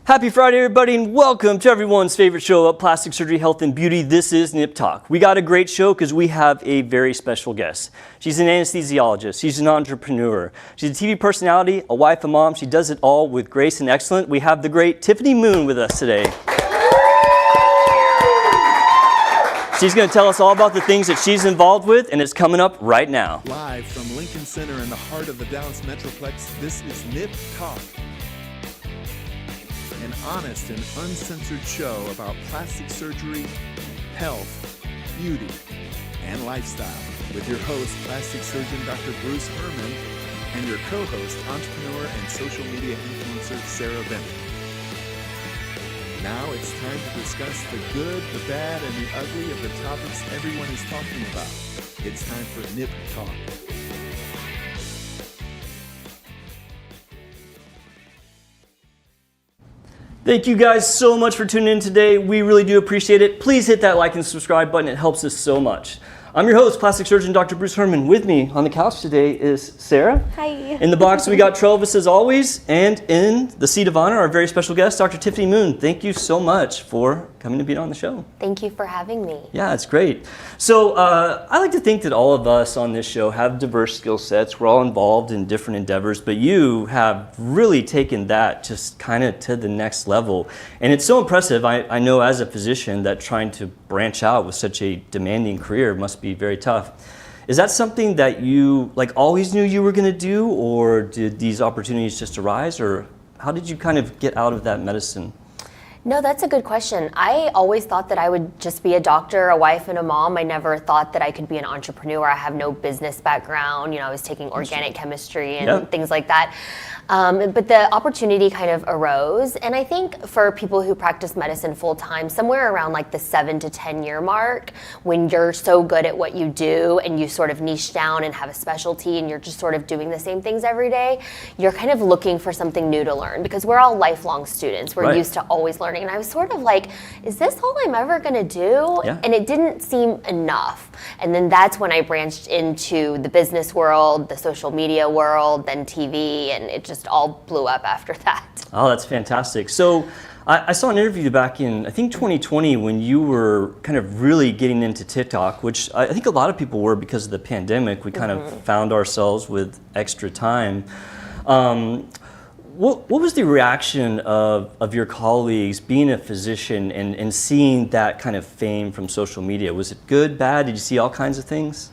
Happy Friday, everybody, and welcome to everyone's favorite show about plastic surgery, health, and beauty. This is Nip Talk. We got a great show because we have a very special guest. She's an anesthesiologist. She's an entrepreneur. She's a TV personality, a wife, a mom. She does it all with grace and excellence. We have the great Tiffany Moon with us today. She's going to tell us all about the things that she's involved with, and it's coming up right now. Live from Lincoln Center in the heart of the Dallas Metroplex, this is Nip Talk. An honest and uncensored show about plastic surgery, health, beauty, and lifestyle with your host, plastic surgeon Dr. Bruce Herman, and your co-host, entrepreneur and social media influencer Sarah Bennett. Now it's time to discuss the good, the bad, and the ugly of the topics everyone is talking about. It's time for Nip Talk. Thank you guys so much for tuning in today. We really do appreciate it. Please hit that like and subscribe button. It helps us so much. I'm your host, plastic surgeon Dr. Bruce Herman. With me on the couch today is Sarah. Hi. In the box, we got Travis as always. And in the seat of honor, our very special guest, Dr. Tiffany Moon. Thank you so much for coming to be on the show. Thank you for having me. Yeah, it's great. So I like to think that all of us on this show have diverse skill sets. We're all involved in different endeavors, but you have really taken that just kind of to the next level. And it's so impressive. I know as a physician that trying to branch out with such a demanding career must be very tough. Is that something that you always knew you were going to do, or did these opportunities just arise, or how did you kind of get out of that medicine? No, that's a good question. I always thought that I would just be a doctor, a wife, and a mom. I never thought that I could be an entrepreneur. I have no business background. I was taking organic chemistry and things like that. But the opportunity kind of arose. And I think for people who practice medicine full time, somewhere around like the 7 to 10 year mark, when you're so good at what you do and you sort of niche down and have a specialty and you're just sort of doing the same things every day, you're kind of looking for something new to learn, because we're all lifelong students. We're used to always learning. And I was sort of like, is this all I'm ever going to do? Yeah. And it didn't seem enough. And then that's when I branched into the business world, the social media world, then TV, and it just all blew up after that. Oh, that's fantastic. So I saw an interview back in, I think 2020, when you were kind of really getting into TikTok, which I think a lot of people were because of the pandemic. We kind of found ourselves with extra time. What was the reaction of your colleagues being a physician and seeing that kind of fame from social media? Was it good, bad? Did you see all kinds of things?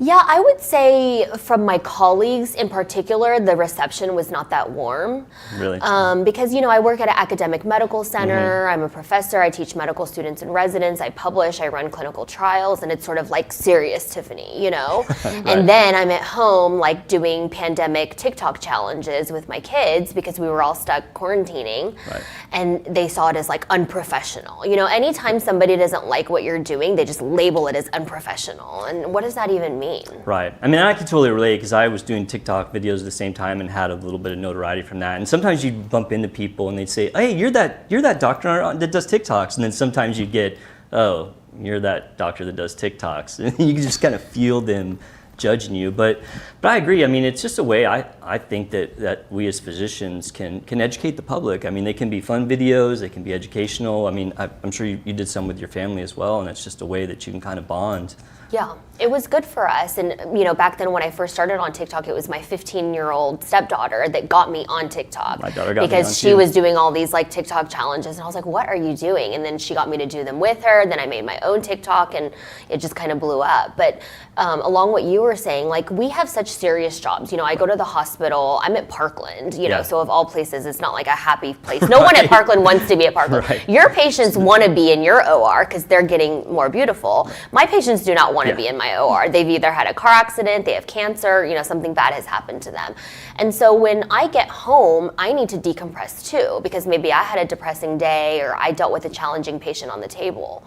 Yeah, I would say from my colleagues in particular, the reception was not that warm. Really? Because, I work at an academic medical center. I'm a professor. I teach medical students and residents. I publish. I run clinical trials. And it's sort of like serious Tiffany, Right. And then I'm at home doing pandemic TikTok challenges with my kids because we were all stuck quarantining. Right. And they saw it as unprofessional. Anytime somebody doesn't like what you're doing, they just label it as unprofessional. And what does that even mean? Right. I mean, I can totally relate because I was doing TikTok videos at the same time and had a little bit of notoriety from that. And sometimes you'd bump into people and they'd say, "Hey, you're that doctor that does TikToks." And then sometimes you'd get, "Oh, you're that doctor that does TikToks." And you can just kind of feel them judging you. But I agree. I mean, it's just a way I think that we as physicians can educate the public. I mean, they can be fun videos, they can be educational. I mean, I'm sure you did some with your family as well, and it's just a way that you can kind of bond. Yeah, it was good for us. And, back then when I first started on TikTok, it was my 15-year-old stepdaughter that got me on TikTok. My daughter got me on because she too. was doing all these TikTok challenges. And I was like, what are you doing? And then she got me to do them with her. Then I made my own TikTok and it just kind of blew up. But along what you were saying, we have such serious jobs. I go to the hospital. I'm at Parkland, so of all places, it's not like a happy place. No one at Parkland wants to be at Parkland. Right. Your patients want to be in your OR because they're getting more beautiful. My patients do not want to be in my OR. They've either had a car accident, they have cancer, something bad has happened to them. And so when I get home, I need to decompress too, because maybe I had a depressing day or I dealt with a challenging patient on the table.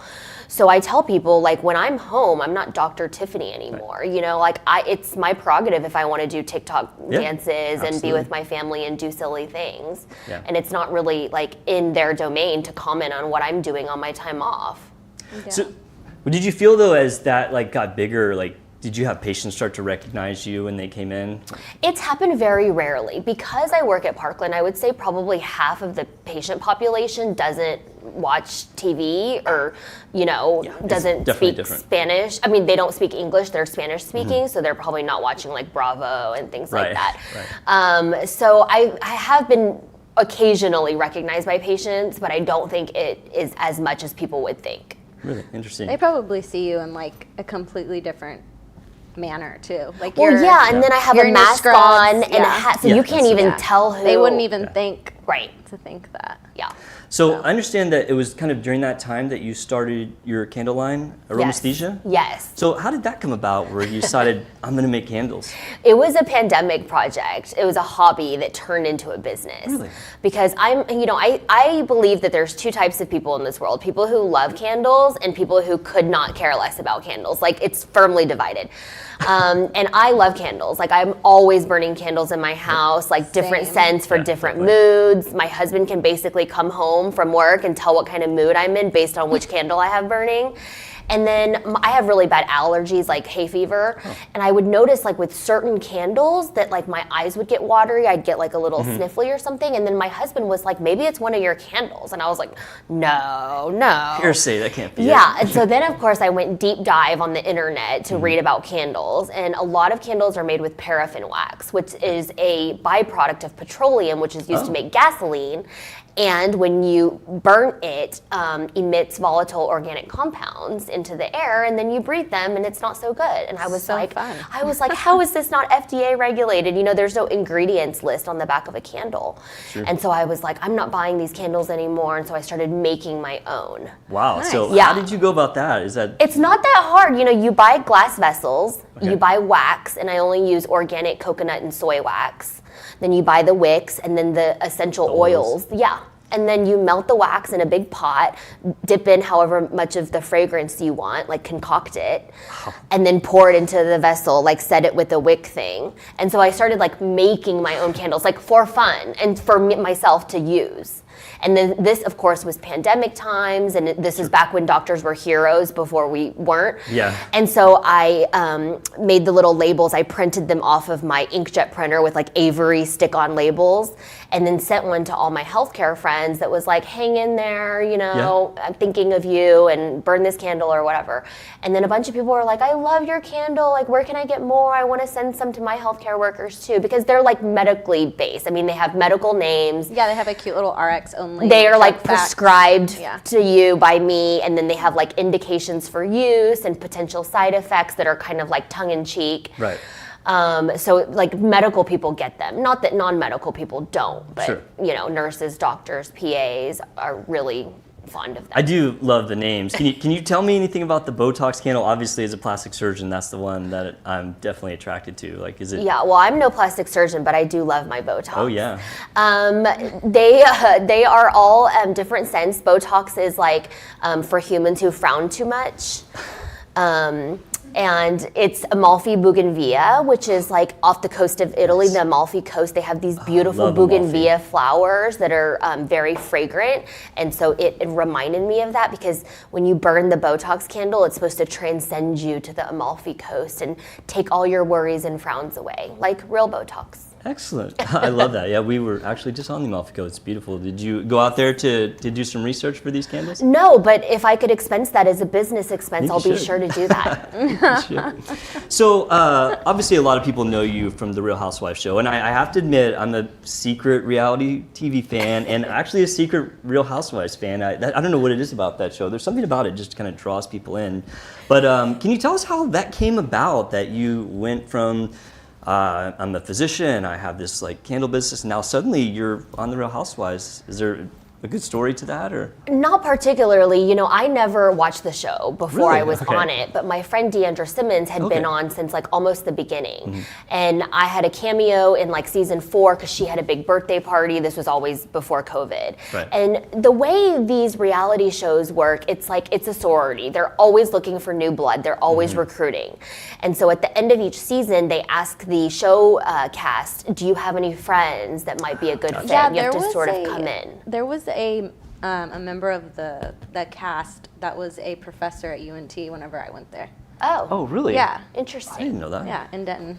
So I tell people, when I'm home, I'm not Dr. Tiffany anymore. It's my prerogative if I want to do TikTok dances and be with my family and do silly things. Yeah. And it's not really in their domain to comment on what I'm doing on my time off. So, did you feel though, as that got bigger, did you have patients start to recognize you when they came in? It's happened very rarely. Because I work at Parkland, I would say probably half of the patient population doesn't watch TV or, doesn't speak different. Spanish. I mean, they don't speak English, they're Spanish speaking, so they're probably not watching like Bravo and things like that. Right. So I have been occasionally recognized by patients, but I don't think it is as much as people would think. Really interesting. They probably see you in like a completely different manner too. Like Well, and then I have you're a in your mask scrubs, on and a yeah. hat, so Yeah, you can't that's- even Yeah. tell who. They wouldn't even think Right. to think that. Yeah. So I understand that it was kind of during that time that you started your candle line, Aromasthesia? Yes. So how did that come about where you decided, I'm going to make candles? It was a pandemic project. It was a hobby that turned into a business. Really? Because I believe that there's two types of people in this world. People who love candles and people who could not care less about candles. Like, it's firmly divided. And I love candles. Like, I'm always burning candles in my house, like different Same. scents for Yeah, different definitely. moods. My husband can basically come home from work and tell what kind of mood I'm in based on which candle I have burning. And then I have really bad allergies, like hay fever. And I would notice, like, with certain candles that, like, my eyes would get watery. I'd get, like, a little sniffly or something. And then my husband was like, maybe it's one of your candles. And I was like, no. Hearsay, that can't be Yeah, it. and so then, of course, I went deep dive on the internet to read about candles. And a lot of candles are made with paraffin wax, which is a byproduct of petroleum, which is used to make gasoline. And when you burn it, emits volatile organic compounds into the air, and then you breathe them, and it's not so good. And I was So like, fun. how is this not FDA regulated? There's no ingredients list on the back of a candle. And so I was like, I'm not buying these candles anymore. And so I started making my own. Wow. Nice. So Yeah. how did you go about that? Is that It's not that hard. You buy glass vessels, you buy wax, and I only use organic coconut and soy wax. Then you buy the wicks and then the essential oils. oils. Yeah. And then you melt the wax in a big pot, dip in however much of the fragrance you want, like concoct it, and then pour it into the vessel, like set it with a wick thing. And so I started like making my own candles, like for fun and for myself to use. And then this, of course, was pandemic times, and this is back when doctors were heroes before we weren't. Yeah. And so I made the little labels. I printed them off of my inkjet printer with like Avery stick-on labels, and then sent one to all my healthcare friends that was like, hang in there, I'm thinking of you, and burn this candle or whatever. And then a bunch of people were like, I love your candle. Like, where can I get more? I want to send some to my healthcare workers too, because they're like medically based. I mean, they have medical names. Yeah, they have a cute little RX only. They are like check facts. prescribed Yeah. to you by me, and then they have like indications for use and potential side effects that are kind of like tongue in cheek. right? So like medical people get them. Not that non-medical people don't, but Sure. nurses, doctors, PAs are really fond of them. I do love the names. Can you tell me anything about the Botox candle? Obviously, as a plastic surgeon, that's the one that I'm definitely attracted to. Like, is it? Yeah, well, I'm no plastic surgeon, but I do love my Botox. Oh yeah. They are all different scents. Botox is like for humans who frown too much. And it's Amalfi Bougainvillea, which is like off the coast of Italy, the Amalfi coast. They have these beautiful love Amalfi. bougainvillea flowers that are very fragrant. And so it reminded me of that, because when you burn the Botox candle, it's supposed to transcend you to the Amalfi coast and take all your worries and frowns away, like real Botox. Excellent. I love that. Yeah, we were actually just on the Amalfi Coast. It's beautiful. Did you go out there to do some research for these candles? No, but if I could expense that as a business expense, You I'll be should. sure to do that. Sure. So obviously a lot of people know you from the Real Housewives show, and I have to admit I'm a secret reality TV fan and actually a secret Real Housewives fan. I don't know what it is about that show. There's something about it just kind of draws people in. But can you tell us how that came about, that you went from I'm a physician, I have this like candle business, and now suddenly you're on the Real Housewives? Is there a good story to that, or? Not particularly. I never watched the show before Really? I was Okay. on it, but my friend Deandra Simmons had been on since like almost the beginning. And I had a cameo in like season 4 because she had a big birthday party. This was always before COVID. Right. And the way these reality shows work, it's like it's a sorority. They're always looking for new blood. They're always recruiting. And so at the end of each season, they ask the show cast, do you have any friends that might be a good fit? Yeah, You have there to was sort of come in. There was a member of the cast that was a professor at UNT whenever I went there. Oh, really? Yeah. I Interesting. didn't know that. Yeah, in Denton.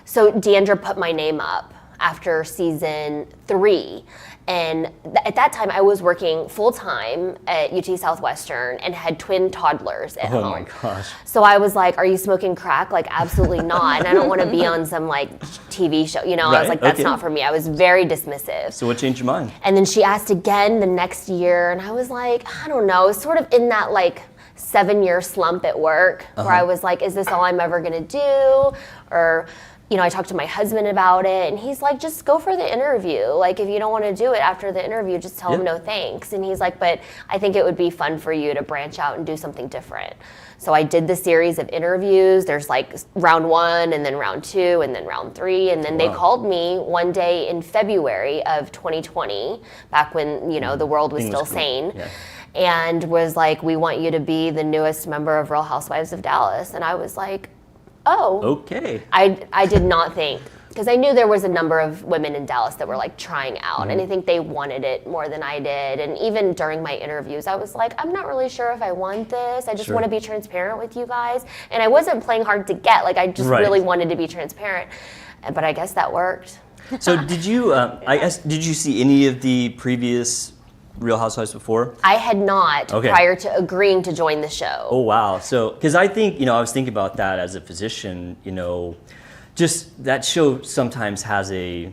So Deandra put my name up after season 3. And at that time, I was working full-time at UT Southwestern and had twin toddlers at Oh home. my gosh. So I was like, are you smoking crack? Like, absolutely not. And I don't want to be on some, like, TV show. You know, I was Right, like, that's okay. not for me. I was very dismissive. So what changed your mind? And then she asked again the next year, and I was like, I don't know, sort of in that like 7-year slump at work where I was like, is this all I'm ever gonna do? Or, you know, I talked to my husband about it, and he's like, just go for the interview. Like, if you don't want to do it after the interview, just tell him no thanks. And he's like, but I think it would be fun for you to branch out and do something different. So I did the series of interviews. There's like round 1, and then round 2, and then round 3. And then they called me one day in February of 2020, back when, you know, the world was still sane. Yeah. And was like, we want you to be the newest member of Real Housewives of Dallas. And I was like, oh. Okay. I did not think, because I knew there was a number of women in Dallas that were like trying out, and I think they wanted it more than I did. And even during my interviews, I was like, I'm not really sure if I want this. I just want to be transparent with you guys. And I wasn't playing hard to get, like I just really wanted to be transparent. But I guess that worked. So did you, did you see any of the previous Real Housewives before? I had not Okay. prior to agreeing to join the show. Oh, wow. So, because I think, you know, I was thinking about that as a physician, you know, just that show sometimes has a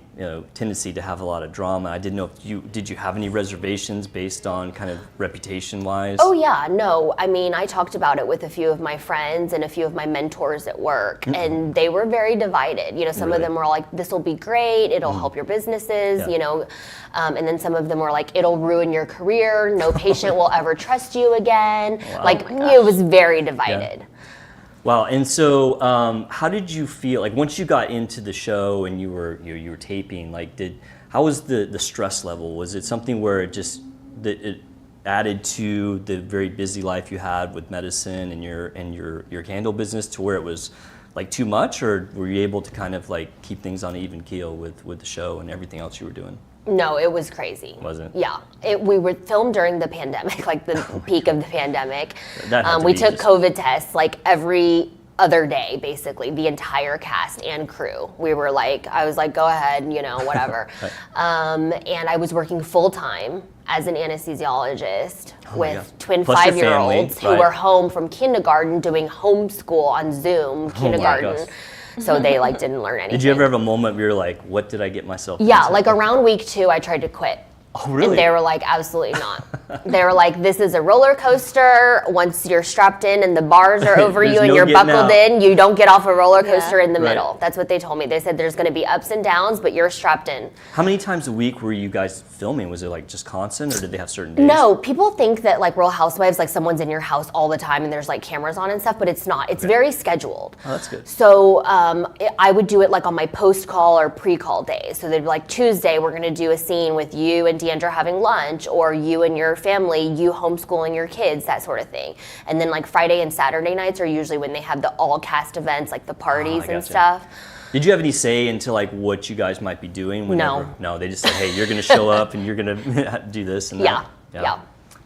tendency to have a lot of drama. I didn't know if did you have any reservations based on kind of reputation wise? Oh yeah, no. I mean, I talked about it with a few of my friends and a few of my mentors at work, and they were very divided. You know, some of them were like, "This will be great. It'll help your businesses." Yeah. You know, and then some of them were like, "It'll ruin your career. No patient will ever trust you again." Wow. Like, it was very divided. Wow. And so, how did you feel like once you got into the show and you were taping? Like, how was the stress level? Was it something where it added to the very busy life you had with medicine and your candle business to where it was like too much, or were you able to kind of like keep things on an even keel with the show and everything else you were doing? No, it was crazy. Was it? Yeah. We were filmed during the pandemic, like the peak of the pandemic. That had to We be took just- COVID tests like every other day, basically, the entire cast and crew. We were like, I was like, go ahead, you know, whatever. And I was working full time as an anesthesiologist with God. twin Plus your 5-year-olds family, who were right. home from kindergarten doing homeschool on Zoom kindergarten. gosh. So they like didn't learn anything. Did you ever have a moment where you're like, what did I get myself Yeah, into? like around week 2, I tried to quit. Oh, really? And they were like, absolutely not. They were like, this is a roller coaster. Once you're strapped in and the bars are over There's you and no you're getting buckled out. in, you don't get off a roller coaster in the Right. middle. That's what they told me. They said there's going to be ups and downs, but you're strapped in. How many times a week were you guys filming? Was it like just constant, or did they have certain days? No, people think that like Real Housewives, like someone's in your house all the time and there's like cameras on and stuff, but it's not. It's very scheduled. Oh, that's good. So I would do it like on my post-call or pre-call days. So they'd be like, Tuesday, we're going to do a scene with you and Deandra having lunch, or you and your family, you homeschooling your kids, that sort of thing. And then like Friday and Saturday nights are usually when they have the all-cast events, like the parties and gotcha. stuff. Did you have any say into like what you guys might be doing? Whenever? No, they just said, hey, you're going to show up and you're going to do this and that. Yeah.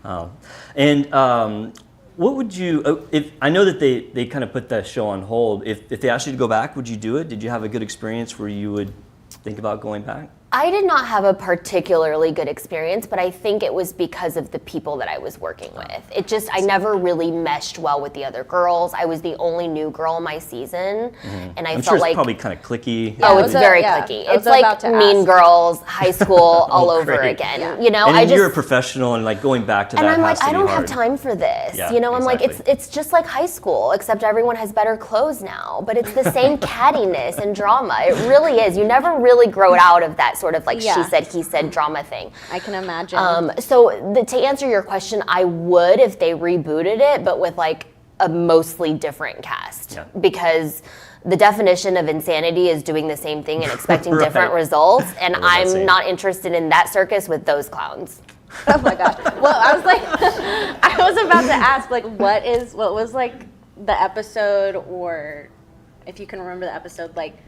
Oh. And what would you? If I know that they kind of put that show on hold. If they asked you to go back, would you do it? Did you have a good experience where you would think about going back? I did not have a particularly good experience, but I think it was because of the people that I was working with. It just, I never really meshed well with the other girls. I was the only new girl in my season, and I I'm felt sure it's like, probably kind of clicky. oh, I it's was, very yeah, clicky. I was It's like about to Mean ask. Girls, high school, all over great. again. Yeah. You know, And I then just, you're a professional, and like going back to and that I'm has like, to I be don't hard. have time for this. Yeah, you know, I'm like, exactly. it's just like high school, except everyone has better clothes now. But it's the same cattiness and drama. It really is. You never really grow out of that sort of like Yeah. she said, he said drama thing. I can imagine. To answer your question, I would if they rebooted it, but with like a mostly different cast. Yeah. Because the definition of insanity is doing the same thing and expecting Right. different results, and What was I I'm saying? not interested in that circus with those clowns. Oh my gosh. Well, I was like, I was about to ask, like, what was like the episode, or if you can remember the episode, like,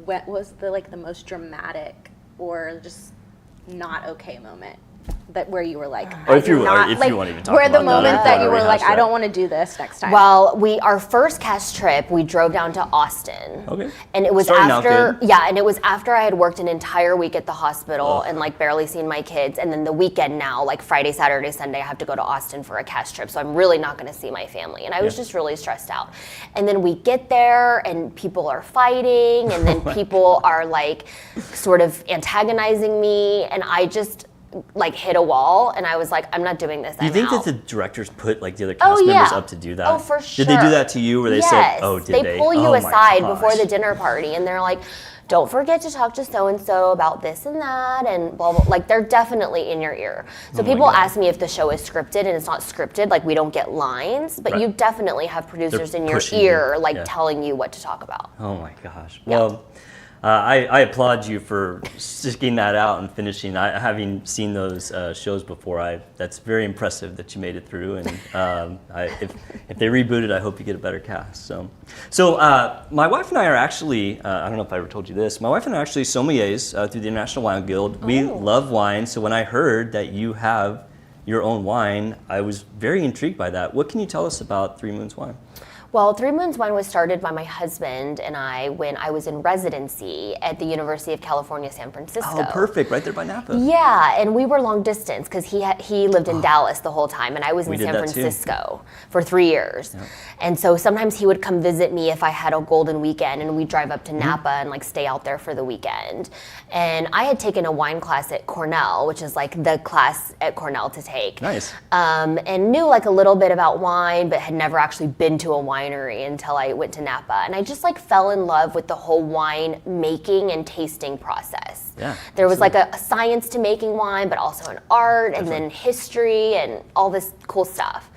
what was the most dramatic or just not okay moment that where you were like, Or if I do you- or not- if you like, wanna even talk where the about that, moment I that don't you wanna were like, rehash I don't that. want to do this next time. Well, our first cast trip, we drove down to Austin. Okay. And it was Starting out after, good. yeah, and it was after I had worked an entire week at the hospital and like barely seen my kids. And then the weekend now, like Friday, Saturday, Sunday, I have to go to Austin for a cast trip. So I'm really not going to see my family. And I was Yeah. just really stressed out. And then we get there and people are fighting and then people are like sort of antagonizing me. And I just like hit a wall and I was like, I'm not doing this. Do you I'm think out. that the directors put like the other cast Oh, members yeah. up to do that? Oh, for Did they do sure. that to you, where they yes. said, "Oh, did they?" pull you Oh my aside before gosh. the dinner party, and they're like, "Don't forget to talk to so and so about this and that," and blah blah. Like they're definitely in your ear. So Oh my people God. ask me if the show is scripted, and it's not scripted. Like we don't get lines, but Right. you definitely have producers in your pushing you. ear, like Yeah. telling you what to talk about. Oh my gosh. Yeah. Well, I applaud you for sticking that out and finishing. Having seen those shows before, that's very impressive that you made it through. And if they reboot it, I hope you get a better cast. So my wife and I are actually, I don't know if I ever told you this, my wife and I are actually sommeliers through the International Wine Guild. We love wine, so when I heard that you have your own wine, I was very intrigued by that. What can you tell us about Three Moons Wine? Well, Three Moons Wine was started by my husband and I when I was in residency at the University of California, San Francisco. Oh, perfect, right there by Napa. Yeah, and we were long distance because he lived in Dallas the whole time, and I was We in did San that too. Francisco for 3 years. And so sometimes he would come visit me if I had a golden weekend, and we'd drive up to Napa and like stay out there for the weekend. And I had taken a wine class at Cornell, which is like the class at Cornell to take. Nice. And knew like a little bit about wine, but had never actually been to a winery until I went to Napa. And I just like fell in love with the whole wine making and tasting process. Yeah, There was like a science to making wine, but also an art and then Definitely. history and all this cool stuff.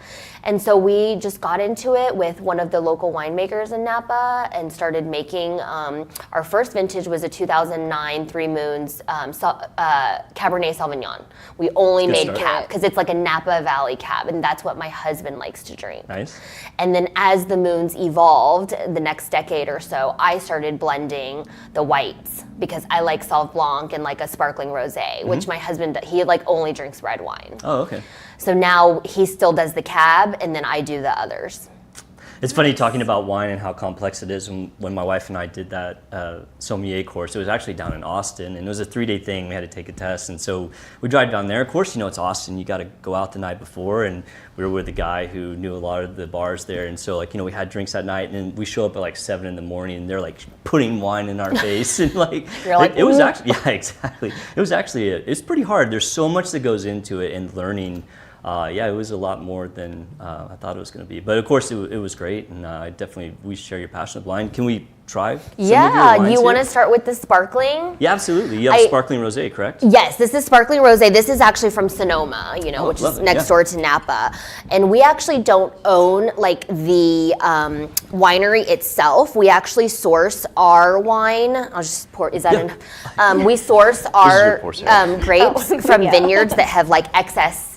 And so we just got into it with one of the local winemakers in Napa and started making, our first vintage was a 2009 Three Moons Cabernet Sauvignon. We only Good made start. cab because it's like a Napa Valley cab, and that's what my husband likes to drink. Nice. And then as the moons evolved, the next decade or so, I started blending the whites because I like Sauv Blanc and like a sparkling rosé, which my husband, he like only drinks red wine. Oh, okay. So now he still does the cab and then I do the others. It's funny talking about wine and how complex it is. When my wife and I did that sommelier course, it was actually down in Austin, and it was a 3-day thing. We had to take a test, and so we drive down there. Of course, you know it's Austin. You got to go out the night before, and we were with a guy who knew a lot of the bars there, and so like we had drinks that night, and we show up at like 7 in the morning, and they're like putting wine in our face, and like You're like, it was "Ooh." actually exactly. It was actually it's pretty hard. There's so much that goes into it, and learning. It was a lot more than I thought it was going to be. But of course, it was great, and we share your passion of wine. Can we try some of your Yeah, wines you here? want to start with the sparkling? Yeah, absolutely. You have sparkling rosé, correct? Yes, this is sparkling rosé. This is actually from Sonoma, Oh, which is lovely, next yeah. door to Napa. And we actually don't own like the winery itself. We actually source our wine. I'll just pour. Is that enough? We source our pour, Sarah. grapes from Yeah. vineyards that have like excess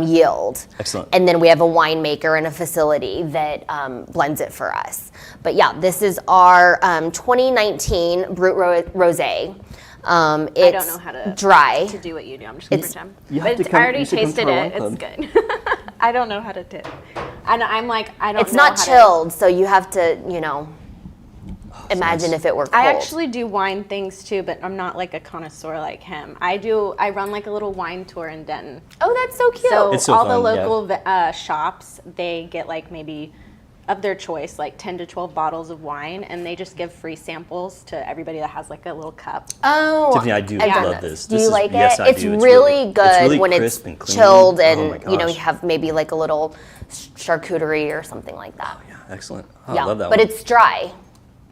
yield. Excellent. And then we have a winemaker and a facility that blends it for us. But yeah, this is our 2019 Brut Rosé. It's I don't know how to dry. to do what you do. I'm just gonna pretend. you have But to come- I already you should come to tasted our it. wine It's good. I don't know how to do. And I'm like, I don't. It's know not how to- chilled, so you have to, imagine nice. if it were cold. I actually do wine things too, but I'm not like a connoisseur like him. I run like a little wine tour in Denton. Oh, that's so cute. So, It's so all the fun, yeah. local shops, they get like maybe of their choice, like 10 to 12 bottles of wine, and they just give free samples to everybody that has like a little cup. oh, Tiffany, I do I've done love this. this. Do This you is- like yes, it? I It's do. really good really when crisp it's and clean. chilled Oh and my you gosh. have maybe like a little charcuterie or something like that. Yeah, excellent. Oh, Yeah, I love that but one. it's dry.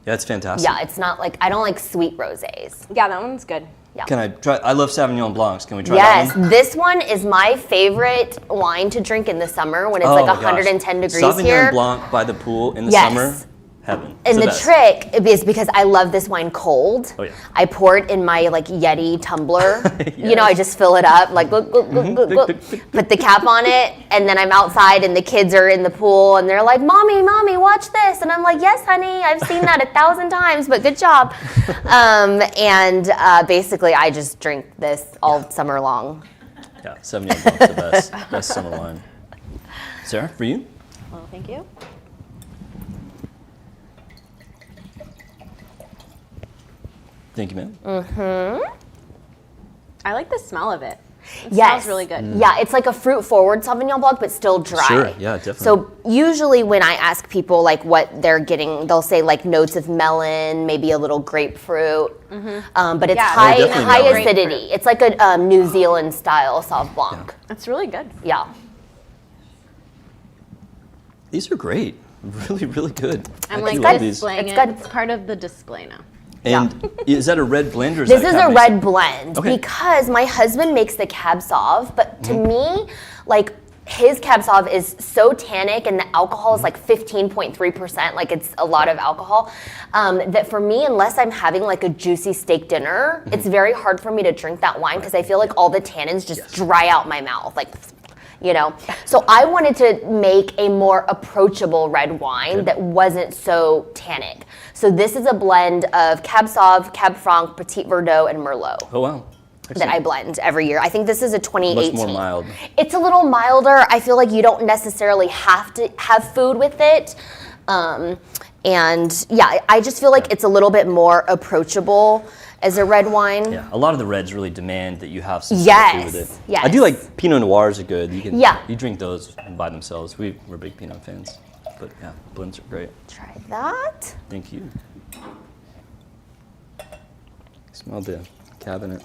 Yeah, it's fantastic. Yeah, it's not like I don't like sweet rosés. Yeah, that one's good. Yeah. Can I try? I love Sauvignon Blancs. Can we try Yes, that one? this one is my favorite wine to drink in the summer when it's Oh like my gosh. 110 degrees Sauvignon here. Blanc by the pool in the Yes. summer. Heaven. And It's the best. trick is because I love this wine cold. Oh, yeah. I pour it in my like Yeti tumbler. Yes. I just fill it up, like glug, glug, glug, glug, glug. Put the cap on it, and then I'm outside and the kids are in the pool and they're like, "Mommy, mommy, watch this." And I'm like, "Yes, honey, I've seen that 1,000 times, but good job." Basically I just drink this all summer long. Yeah, Sauvignon Blanc's the best summer wine. Sarah, for you? Well, thank you. Thank you, ma'am. I like the smell of it. It Yes. smells really good. Yeah, it's like a fruit-forward Sauvignon Blanc, but still dry. Sure, yeah, definitely. So usually when I ask people like what they're getting, they'll say like notes of melon, maybe a little grapefruit, but it's Yeah, high definitely high melon. acidity. It's like a New Zealand style Sauv Blanc. It's really good. Yeah. These are great. Really, really good. I'm I like do love these. displaying It's it. good. It's part of the display now. And is that a red blend or is This that is a Cabernet red Sauv? blend Okay. because my husband makes the Cab Sauv, but to Mm-hmm. me, like his Cab Sauv is so tannic and the alcohol Mm-hmm. is like 15.3%, like it's a lot of alcohol, that for me, unless I'm having like a juicy steak dinner, Mm-hmm. it's very hard for me to drink that wine because I feel like all the tannins just dry out my mouth, like, you know. So I wanted to make a more approachable red wine that wasn't so tannic. So this is a blend of Cab Sauv, Cab Franc, Petit Verdot, and Merlot Oh, wow. that I blend every year. I think this is a 2018. Much more mild. It's a little milder. I feel like you don't necessarily have to have food with it. And yeah, I just feel like it's a little bit more approachable as a red wine. Yeah, a lot of the reds really demand that you have some Yes, food with it. yes. I do like Pinot Noirs are good. You can Yeah. you drink those by themselves. We're big Pinot fans. But yeah, blends are great. Try that. Thank you. Smell the cabinet.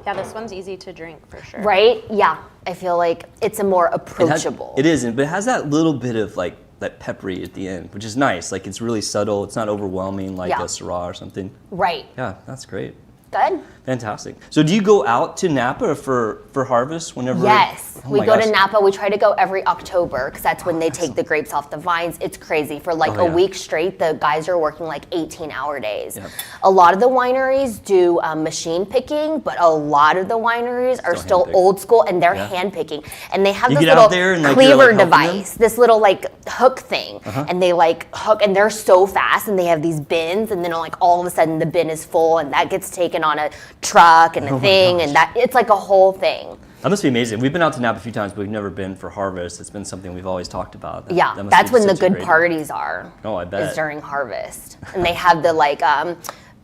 Yeah, this one's easy to drink for sure. Right? Yeah. I feel like it's a more It has- approachable. It is, but it has that little bit of like that peppery at the end, which is nice. Like it's really subtle. It's not overwhelming like Yeah. a Syrah or something. Right. Yeah, that's great. Good. Fantastic. So do you go out to Napa for harvest whenever? Yes, Oh we my go gosh. to Napa. We try to go every October because that's when they take the grapes off the vines. It's crazy. For like Oh, a yeah. week straight, the guys are working like 18-hour days. Yep. A lot of the wineries do machine picking, but a lot of the wineries are Still still hand-picked. old school and they're Yeah. hand picking. And they have You this get out little there and, like, you're, cleaver like, helping them? device, this little like hook thing. Uh-huh. And they like hook, and they're so fast, and they have these bins, and then like all of a sudden the bin is full, and that gets taken on a truck and a Oh my thing, gosh. and that it's like a whole thing. That must be amazing. We've been out to Napa a few times, but we've never been for harvest. It's been something we've always talked about. Yeah, That must that's be when the such a good great- parties are. Oh, I bet. Is during harvest, and they have the like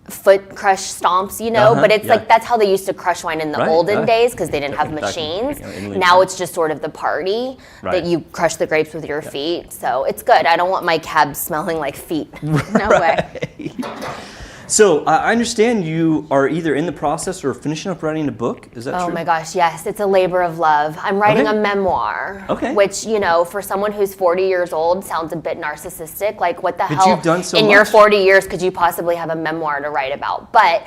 foot crush stomps, you know. Uh-huh, But it's yeah. like that's how they used to crush wine in the Right, olden right. days because they didn't have Back in, machines. Italy, Now yeah. it's just sort of the party that Right. you crush the grapes with your feet. So it's good. I don't want my cab smelling like feet. No way. So I understand you are either in the process or finishing up writing a book. Is that Oh true? my gosh, yes, it's a labor of love. I'm writing Okay. a memoir, Okay. which, you know, for someone who's 40 years old sounds a bit narcissistic. Like, what the But hell you've done so in your much. 40 years could you possibly have a memoir to write about? But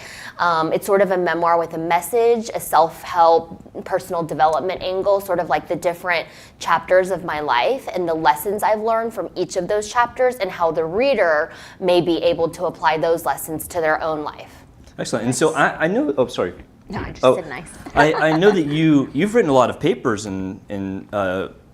it's sort of a memoir with a message, a self-help, personal development angle, sort of like the different chapters of my life and the lessons I've learned from each of those chapters and how the reader may be able to apply those lessons to their own life. Excellent. And so I know. Oh, sorry. No, I just Oh, said nice. I know that you've written a lot of papers and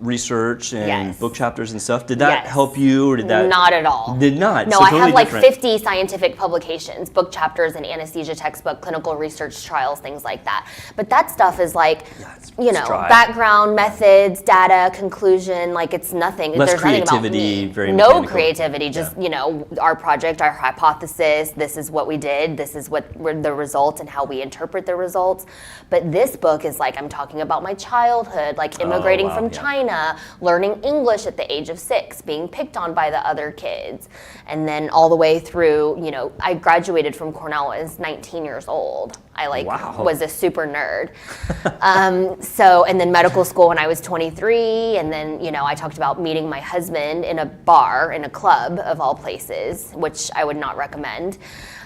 research and Yes. book chapters and stuff. Did that Yes. help you, or did that Not at all. Did not. No, So I totally have like different. 50 scientific publications, book chapters, and anesthesia textbook, clinical research trials, things like that. But that stuff is like, it's- you it's know, dry. background, methods, data, conclusion. Like it's nothing. Less There's nothing about creativity, me. very no mechanical. creativity. Just you know, our project, our hypothesis. This is what we did. This is what were the results and how we interpret the results. But this book is like I'm talking about my childhood, like immigrating wow, from yeah. China, learning English at the age of 6, being picked on by the other kids, and then all the way through, you know, I graduated from Cornell as 19 years old. I like Wow. was a super nerd. And then medical school when I was 23, and then, you know, I talked about meeting my husband in a bar, in a club of all places, which I would not recommend.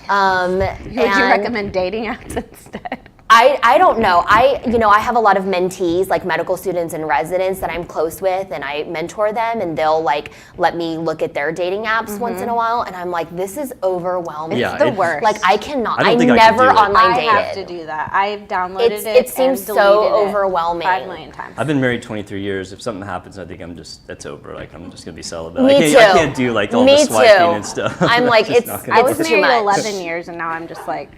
Would you recommend dating apps instead? I don't know. I have a lot of mentees, like medical students and residents that I'm close with, and I mentor them, and they'll like let me look at their dating apps once in a while, and I'm like, this is overwhelming. Yeah, the it- worst. Like I cannot. I don't I think I could never do it. online I dated. have to do that. I've downloaded It's- it. it seems and so deleted it overwhelming. 5 million times. I've been married 23 years. If something happens, I think that's over. Like I'm just gonna be celibate. Me I too. can't do like all Me the swiping too. and stuff. I'm like, just it's- not gonna I work. was It's too married much. 11 years, and now I'm just like,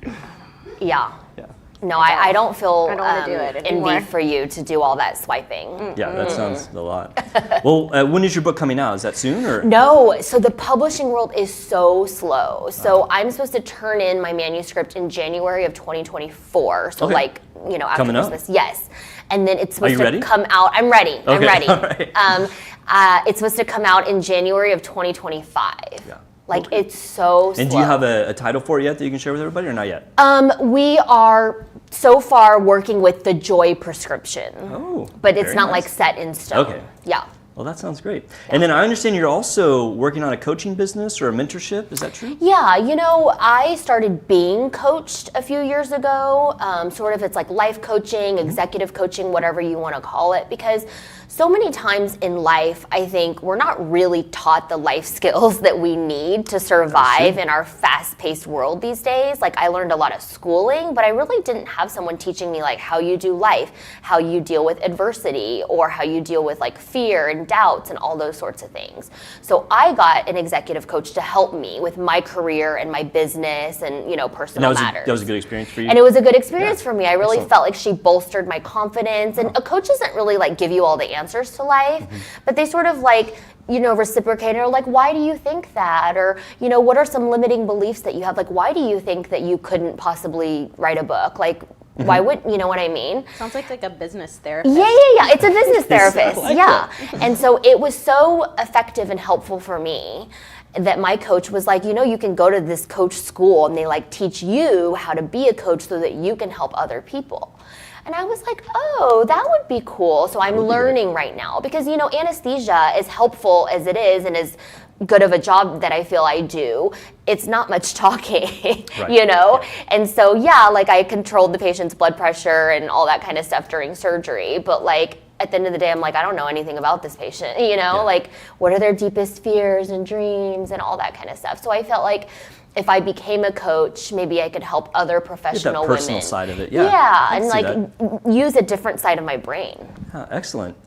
Yeah. Yeah. No, I don't feel I don't wanna do it envy anymore. for you to do all that swiping. Yeah, that sounds a lot. Well, when is your book coming out? Is that soon or? No, so the publishing world is so slow. So I'm supposed to turn in my manuscript in January of 2024. So Okay. like, you know, after Coming up. Christmas. Yes. And then it's supposed you to ready? come out. I'm ready. I'm Okay, ready. all right. It's supposed to come out in January of 2025. Yeah. Like Okay. it's so slow. And do you have a title for it yet that you can share with everybody or not yet? We are so far working with the Joy prescription. Oh, But it's very not nice. like set in stone. Okay. Yeah. Well, that sounds great. And then I understand you're also working on a coaching business or a mentorship. Is that true? Yeah, you know, I started being coached a few years ago. Sort of, it's like life coaching, executive coaching, whatever you want to call it, because so many times in life, I think we're not really taught the life skills that we need to survive in our fast-paced world these days. Like I learned a lot of schooling, but I really didn't have someone teaching me like how you do life, how you deal with adversity, or how you deal with like fear and doubts and all those sorts of things. So I got an executive coach to help me with my career and my business and, you know, And personal matters. that was a good experience for you? And it was a good experience for me. I really Excellent. felt like she bolstered my confidence. And a coach doesn't really like give you all the answers to life, but they sort of like, you know, reciprocate or like, why do you think that? Or, you know, what are some limiting beliefs that you have? Like, why do you think that you couldn't possibly write a book? Like, why would, you know what I mean? Sounds like a business therapist. Yeah. It's a business therapist. like Yeah. And so it was so effective and helpful for me that my coach was like, you know, you can go to this coach school and they like teach you how to be a coach so that you can help other people. And I was like, oh, that would be cool. So I'm learning right now because, you know, anesthesia, as helpful as it is and as good of a job that I feel I do, it's not much talking, Right. you know? And so, yeah, like I controlled the patient's blood pressure and all that kind of stuff during surgery. But like, at the end of the day, I'm like, I don't know anything about this patient, you know? Yeah. Like, what are their deepest fears and dreams and all that kind of stuff. So I felt like if I became a coach, maybe I could help other professional women. personal side of it, yeah. Yeah, I can and see like use a different side of my brain. Ah, excellent.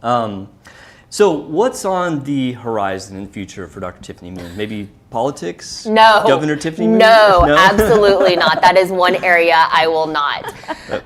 So what's on the horizon in the future for Dr. Tiffany Moon? Maybe politics? No. Governor Tiffany Moon? No, absolutely not. That is one area I will not.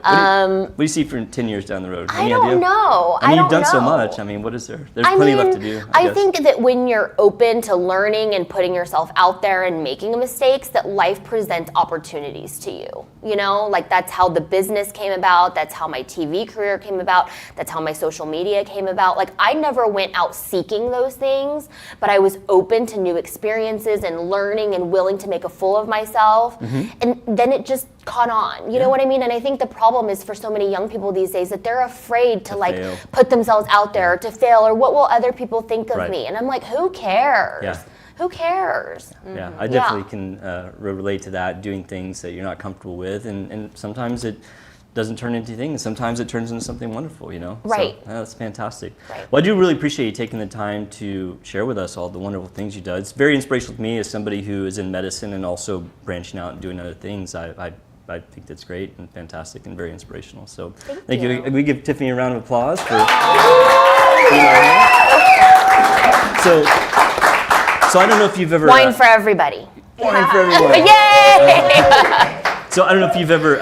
What do you see for 10 years down the road? I Any don't idea? know. I mean, you've don't done so know. much. I mean, what is there? There's plenty left to do. I guess. think that when you're open to learning and putting yourself out there and making mistakes, that life presents opportunities to you. You know, like that's how the business came about. That's how my TV career came about. That's how my social media came about. Like I never went out seeking those things, but I was open to new experiences and learning and willing to make a fool of myself. And then it just caught on. You know what I mean? And I think the problem is for so many young people these days that they're afraid to like fail. put themselves out there, to fail, or what will other people think of Right. me? And I'm like, who cares? Yeah. Who cares? Yeah, I definitely can relate to that, doing things that you're not comfortable with. And sometimes it doesn't turn into things. Sometimes it turns into something wonderful, you know? Right. So, that's fantastic. Right. Well, I do really appreciate you taking the time to share with us all the wonderful things you do. It's very inspirational to me as somebody who is in medicine and also branching out and doing other things. I think that's great and fantastic and very inspirational. So thank you. you. We give Tiffany a round of applause for being on here. So I don't know if you've ever... Wine for everybody. wine for everyone. Yay! So I don't know if you've ever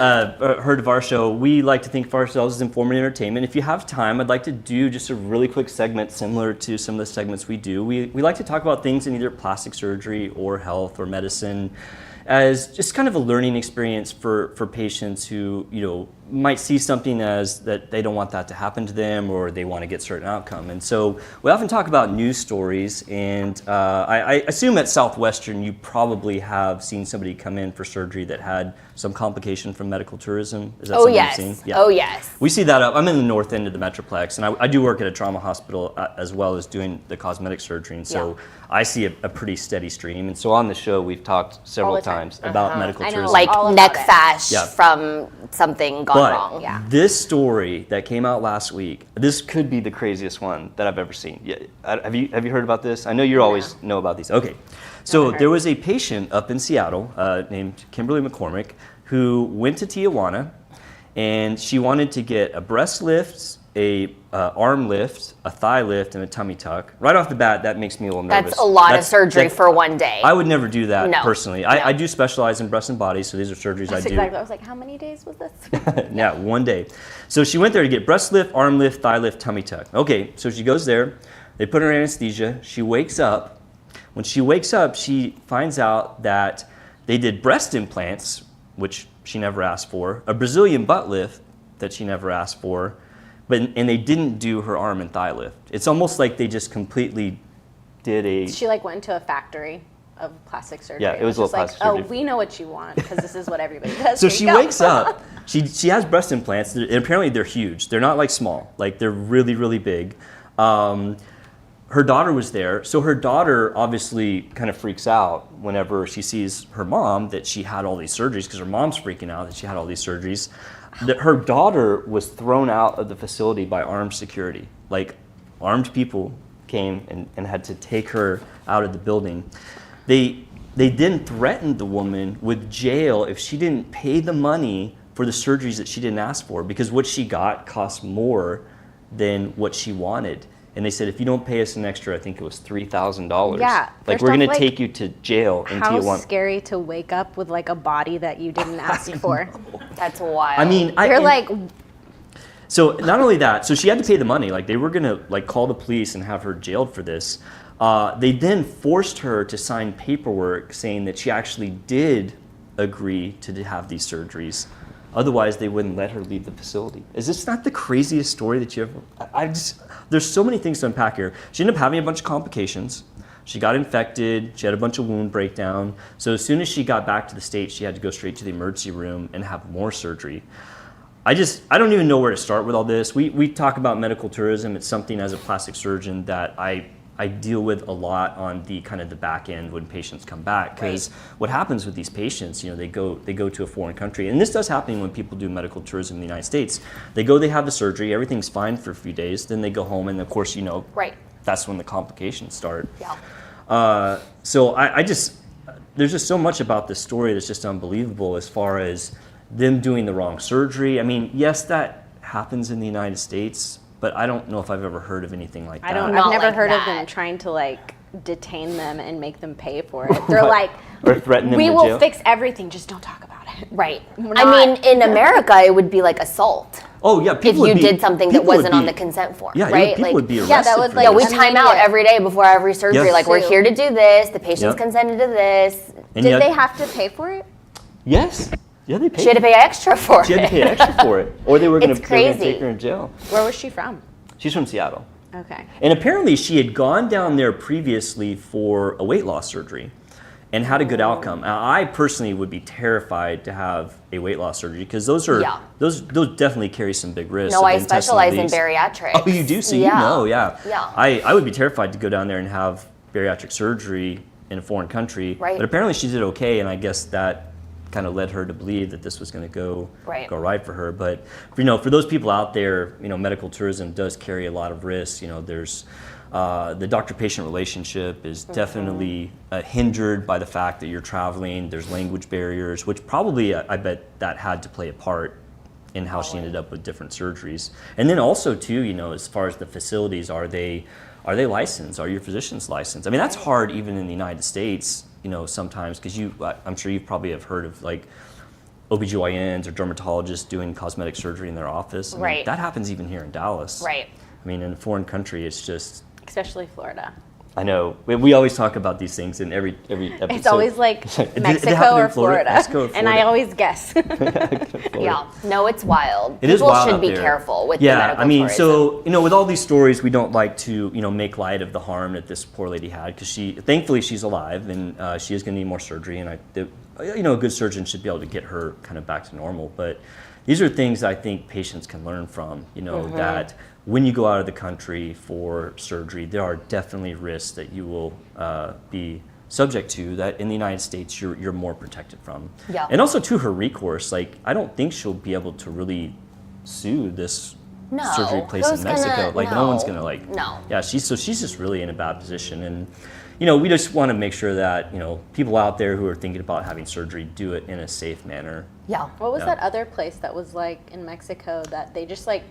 heard of our show. We like to think of ourselves as informative entertainment. If you have time, I'd like to do just a really quick segment similar to some of the segments we do. We like to talk about things in either plastic surgery or health or medicine as just kind of a learning experience for patients who, you know, might see something as that they don't want that to happen to them or they want to get certain outcome. And so we often talk about news stories, and I assume at Southwestern you probably have seen somebody come in for surgery that had some complication from medical tourism. Is that Oh something yes. you've seen? Oh yes. We see that up. I'm in the north end of the Metroplex, and I do work at a trauma hospital as well as doing the cosmetic surgery, and so I see a pretty steady stream. And so on the show, we've talked several the time. times about medical I know. tourism. Like All about neck it. fash Yeah. from something gone But wrong. Yeah. this story that came out last week, this could be the craziest one that I've ever seen. Yeah, have you heard about this? I know you always know about these. Okay, so there was a patient up in Seattle named Kimberly McCormick who went to Tijuana, and she wanted to get a breast lift a arm lift, a thigh lift, and a tummy tuck. Right off the bat, that makes me a little nervous. That's a lot of surgery for one day. I would never do that No. personally. No. I do specialize in breast and body, so these are surgeries That's I do. exactly. I was like, how many days was this? Yeah, one day. So she went there to get breast lift, arm lift, thigh lift, tummy tuck. Okay, so she goes there. They put her in anesthesia. She wakes up. When she wakes up, she finds out that they did breast implants, which she never asked for, a Brazilian butt lift that she never asked for, and they didn't do her arm and thigh lift. It's almost like they just completely did a... She like went into a factory of plastic surgery. Yeah, it was a just little like, plastic surgery. oh, we know what you want because this is what everybody does. So Here she you go. wakes up. She has breast implants. And apparently they're huge. They're not like small. Like they're really, really big. Her daughter was there. So her daughter obviously kind of freaks out whenever she sees her mom that she had all these surgeries because her mom's freaking out that she had all these surgeries. That her daughter was thrown out of the facility by armed security. Like armed people came and had to take her out of the building. They then threatened the woman with jail if she didn't pay the money for the surgeries that she didn't ask for because what she got cost more than what she wanted. And they said, if you don't pay us an extra, I think it was $3,000. Yeah, like first we're off, gonna like, take you to jail in How Tijuana. scary to wake up with like a body that you didn't ask for. That's wild. I mean, You're like, So not only that, so she had to pay the money. Like they were gonna like call the police and have her jailed for this. They then forced her to sign paperwork saying that she actually did agree to have these surgeries. Otherwise, they wouldn't let her leave the facility. Is this not the craziest story that you ever? There's so many things to unpack here. She ended up having a bunch of complications. She got infected. She had a bunch of wound breakdown. So as soon as she got back to the States, she had to go straight to the emergency room and have more surgery. I don't even know where to start with all this. We talk about medical tourism. It's something as a plastic surgeon that I deal with a lot on the kind of the back end when patients come back, because what happens with these patients, they go to a foreign country, and this does happen when people do medical tourism in the United States. They go, they have the surgery, everything's fine for a few days, then they go home, and of course, that's when the complications start. Yeah. So there's just so much about this story that's just unbelievable as far as them doing the wrong surgery. I mean, yes, that happens in the United States, but I don't know if I've ever heard of anything like that. I've Not never like heard of that. them trying to like detain them and make them pay for it. They're like, Or threaten them we with will jail. fix everything, just don't talk about it. Right. We're I not- mean, in America, it would be like assault Oh yeah, if people would you be- did something that people would wasn't on be- the consent form, Yeah, right? people would be arrested. Yeah, that would, for like, Yeah, this. we I mean, time out yeah. every day before every surgery. Yes. Like, we're Sue. here to do this. The patient's Yep. consented to this. And Did yet- they have to pay for it? Yes. Yeah, they paid. She had to pay extra for She had to it. pay extra for it, or they were going It's to crazy. take her in jail. Where was she from? She's from Seattle. Okay. And apparently she had gone down there previously for a weight loss surgery and had a good outcome. Now, I personally would be terrified to have a weight loss surgery because those definitely carry some big risks. No, of I intestinal specialize in leaks. bariatrics. Oh, you do? So Yeah. yeah. Yeah. I would be terrified to go down there and have bariatric surgery in a foreign country. Right. But apparently she did okay, and I guess that kind of led her to believe that this was going to go right for her. But for those people out there, medical tourism does carry a lot of risks. There's the doctor-patient relationship is definitely hindered by the fact that you're traveling. There's language barriers, which probably I bet that had to play a part in how she ended up with different surgeries. And then also too, as far as the facilities, are they licensed? Are your physicians licensed? I mean, that's hard even in the United States, sometimes, because I'm sure you probably have heard of like OBGYNs or dermatologists doing cosmetic surgery in their office. I mean, Right. that happens even here in Dallas. Right. I mean, in a foreign country, it's just, Especially Florida. I know, we always talk about these things in every episode. It's always like Did it Mexico happen in or Florida. Mexico or And I Florida? always guess. Yeah. No, it's wild. It is People wild should out be there. careful with the Yeah, medical I mean, tourism. so with all these stories, we don't like to make light of the harm that this poor lady had, because thankfully she's alive, and she is going to need more surgery, and a good surgeon should be able to get her kind of back to normal. But these are things I think patients can learn from. That when you go out of the country for surgery, there are definitely risks that you will be subject to that in the United States you're more protected from. Yeah. And also to her recourse, like I don't think she'll be able to really sue this No. surgery place Who's in Mexico. gonna- No one's no. gonna like. No. Yeah, she's just really in a bad position, and we just want to make sure that people out there who are thinking about having surgery do it in a safe manner. Yeah. What was Yeah. that other place that was like in Mexico that they just like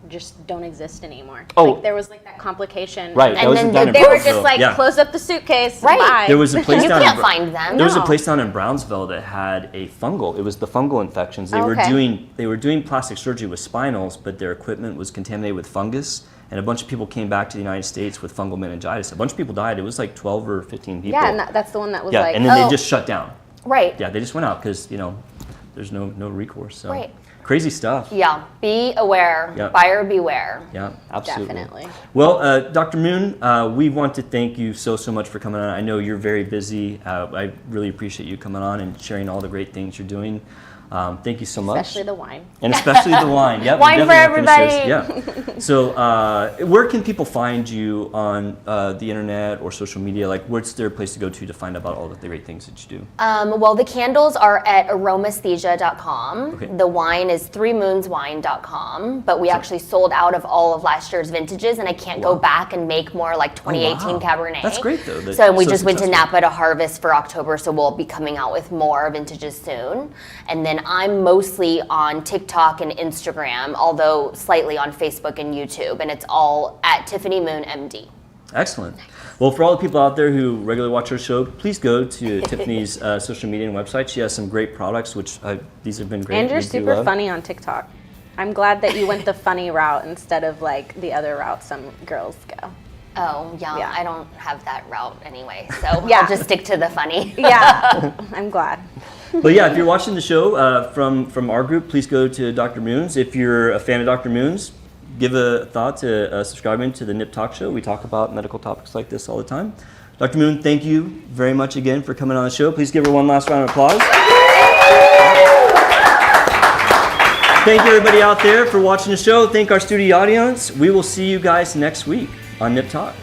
just don't exist anymore. Oh. Like there was like that complication. Right. And then down in They were Brownsville. just like, Yeah. close up the suitcase. Right. Bye. There was a place You down can't in, find them. There was a No. place down in Brownsville that had a fungal. It was the fungal infections. They were Okay. doing plastic surgery with spinals, but their equipment was contaminated with fungus, and a bunch of people came back to the United States with fungal meningitis. A bunch of people died. It was like 12 or 15 people. Yeah, and that's the one that was Yeah, like, and then oh. they just shut down. Right. Yeah, they just went out because there's no recourse. So Right. crazy stuff. Yeah. Be aware. Yeah. Buyer beware. Yeah, absolutely. Definitely. Well, Dr. Moon, we want to thank you so much for coming on. I know you're very busy. I really appreciate you coming on and sharing all the great things you're doing. Thank you so much. especially the wine. And especially the wine. Yep, we Wine for definitely have to everybody. share- Yeah. So, where can people find you on the internet or social media? Like, what's their place to go to find out about all the great things that you do? Well, the candles are at aromasthesia.com. Okay. The wine is threemoonswine.com. But we actually sold out of all of last year's vintages, and I can't go back and make more like 2018 wow. Cabernet. That's great, though, that So we it's so just went to successful. Napa to harvest for October, so we'll be coming out with more vintages soon. And then I'm mostly on TikTok and Instagram, although slightly on Facebook and YouTube, and it's all at Tiffany Moon MD. Excellent. Well, for all the people out there who regularly watch our show, please go to Tiffany's social media and website. She has some great products, which these have been great. And you're We do super love. funny on TikTok. I'm glad that you went the funny route instead of like the other route some girls go. Oh, yeah, Yeah. I don't have that route anyway, so Yeah. I'll just stick to the funny. Yeah, I'm glad. But yeah, if you're watching the show from our group, please go to Dr. Moon's. If you're a fan of Dr. Moon's, give a thought to subscribing to the Nip Talk Show. We talk about medical topics like this all the time. Dr. Moon, thank you very much again for coming on the show. Please give her one last round of applause. Thank you everybody out there for watching the show. Thank our studio audience. We will see you guys next week on Nip Talk.